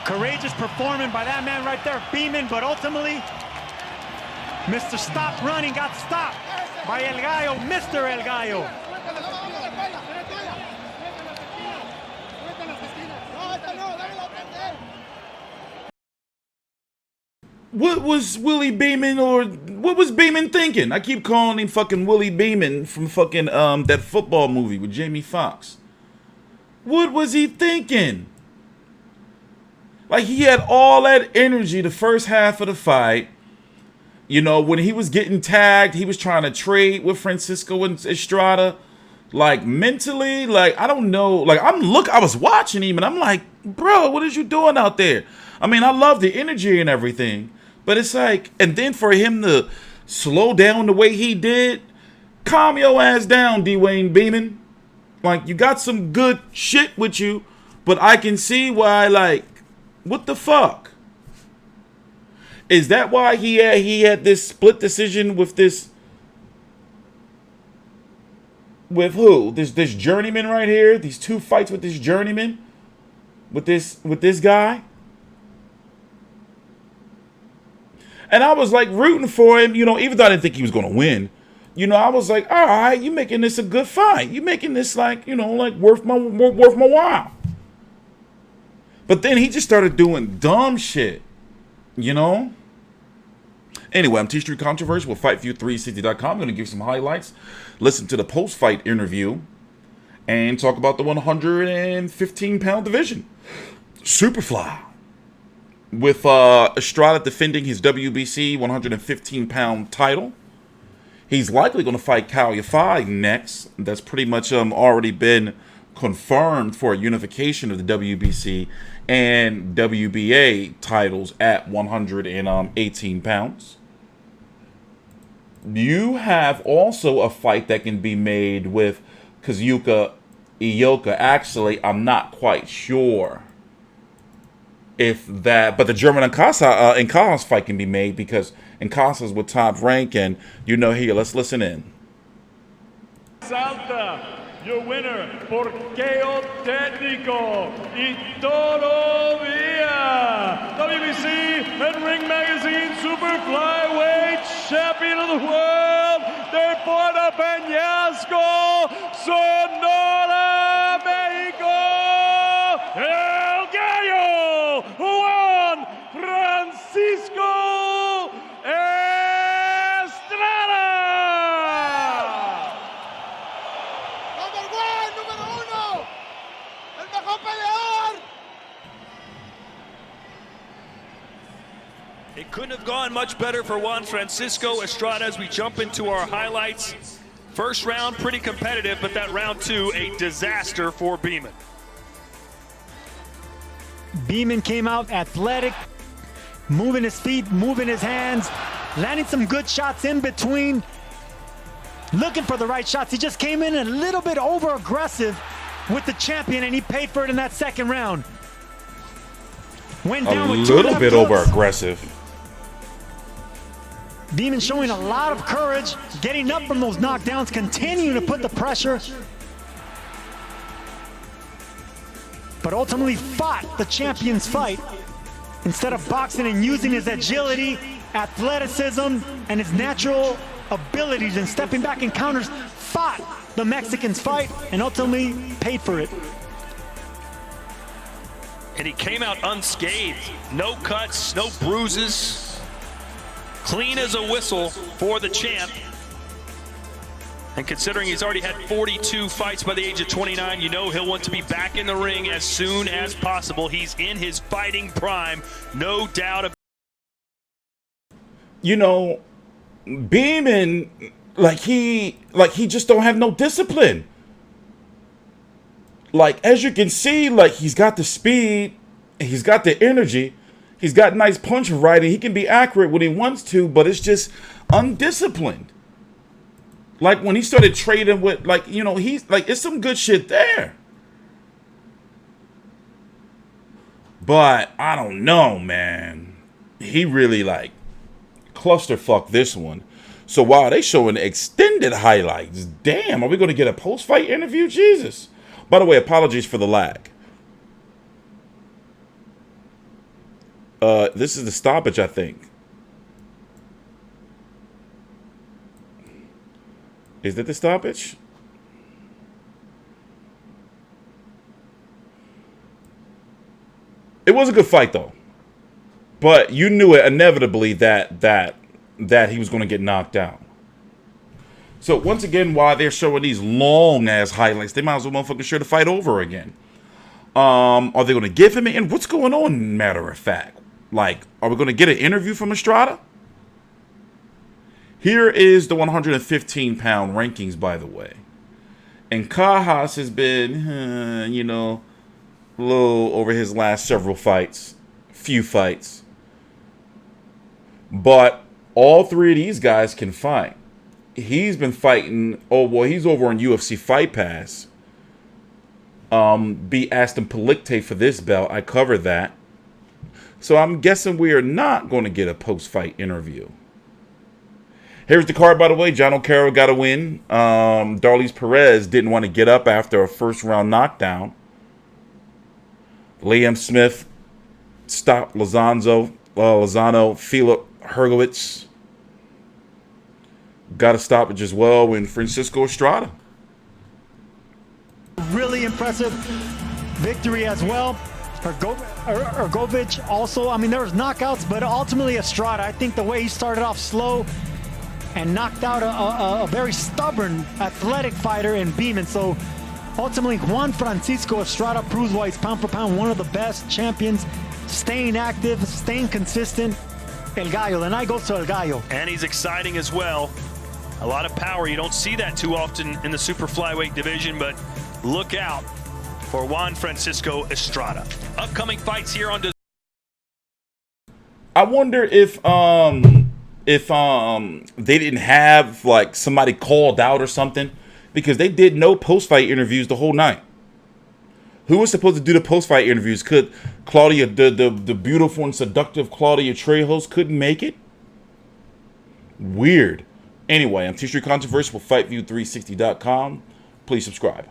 Courageous performance by that man right there, Beamon, but ultimately, Mr. Stop Running got stopped by El Gallo, Mr. El Gallo. What was Willie Beamon, or what was Beamon thinking? I keep calling him fucking Willie Beamon from fucking that football movie with Jamie Foxx. What was he thinking? Like, he had all that energy the first half of the fight. You know, when he was getting tagged, he was trying to trade with Francisco and Estrada. Like, mentally, like, I don't know. Like, I was watching him and I'm like, bro, what is you doing out there? I mean, I love the energy and everything. But it's like, and then for him to slow down the way he did, calm your ass down, DeWayne Beamon. Like, you got some good shit with you, but I can see why, like, what the fuck? Is that why he had this split decision with this? With who? This journeyman right here. These two fights with this journeyman. With this guy. And I was like rooting for him, you know, even though I didn't think he was gonna win. You know, I was like, all right, you making this a good fight. You making this like, you know, like worth my while. But then he just started doing dumb shit. You know? Anyway, I'm TstreeT Controversy with FightView360.com. I'm going to give some highlights, listen to the post-fight interview, and talk about the 115-pound division. Superfly. With Estrada defending his WBC 115-pound title. He's likely going to fight Yafai next. That's pretty much already been confirmed for a unification of the WBC and WBA titles at 118 pounds. You have also a fight that can be made with Kazuchika Ioka. Actually, I'm not quite sure if that, but the German Nkasa's fight can be made because Nkasa's with Top Rank, and you know, here, let's listen in. Salta, your winner por KO técnico y todavía WBC and Ring Magazine Super Flyweight Champion of the World de Puerto Peñasco, Sonora, Mexico, El Gallo, Juan Francisco Estrada. It couldn't have gone much better for Juan Francisco Estrada as we jump into our highlights. First round, pretty competitive, but that round two, a disaster for Beamon. Beamon came out athletic, moving his feet, moving his hands, landing some good shots in between, looking for the right shots. He just came in a little bit over aggressive with the champion, and he paid for it in that second round. Went down with a little bit over aggressive. Beamon showing a lot of courage, getting up from those knockdowns, continuing to put the pressure. But ultimately fought the champion's fight instead of boxing and using his agility, athleticism, and his natural abilities and stepping back in counters, fought the Mexican's fight and ultimately paid for it. And he came out unscathed. No cuts, no bruises. Clean as a whistle for the champ. And considering he's already had 42 fights by the age of 29, you know he'll want to be back in the ring as soon as possible. He's in his fighting prime, no doubt about it. You know, Beamon, like he just don't have no discipline. Like, as you can see, like, he's got the speed, he's got the energy, he's got nice punch riding, he can be accurate when he wants to, but it's just undisciplined. Like, when he started trading with, like, you know, he's, like, it's some good shit there. But, I don't know, man. He really, like, clusterfucked this one. So, wow, they showing extended highlights. Damn, are we going to get a post-fight interview? Jesus. By the way, apologies for the lag. This is the stoppage, I think. Is that the stoppage? It was a good fight, though. But you knew it inevitably that he was going to get knocked out. So, once again, while they're showing these long-ass highlights, they might as well motherfucking show the fight over again. Are they going to give him an... What's going on, matter of fact? Like, are we going to get an interview from Estrada? Here is the 115-pound rankings, by the way. And Cajas has been, you know, low over his last several fights. Few fights. But all three of these guys can fight. He's been fighting... Oh, well, he's over on UFC Fight Pass. Beat Aston Palicte for this belt. I covered that. So I'm guessing we are not going to get a post-fight interview. Here's the card, by the way. John O'Carroll got a win. Darlise Perez didn't want to get up after a first-round knockdown. Liam Smith stopped Lozano. Philip Hergowitz got a stoppage as well in Francisco Estrada. Really impressive victory as well. Hergovic also, I mean, there was knockouts, but ultimately Estrada, I think the way he started off slow and knocked out a very stubborn, athletic fighter in Beamon. So ultimately, Juan Francisco Estrada proves why he's pound for pound one of the best champions, staying active, staying consistent. El Gallo. The night goes to El Gallo. And he's exciting as well. A lot of power. You don't see that too often in the super flyweight division, but look out for Juan Francisco Estrada. Upcoming fights here on... I wonder if they didn't have like somebody called out or something, because they did no post-fight interviews the whole night. Who was supposed to do the post-fight interviews? Could Claudia, the beautiful and seductive Claudia Trejos, couldn't make it? Weird. Anyway, I'm TstreeT Controversial with FightView360.com. Please subscribe.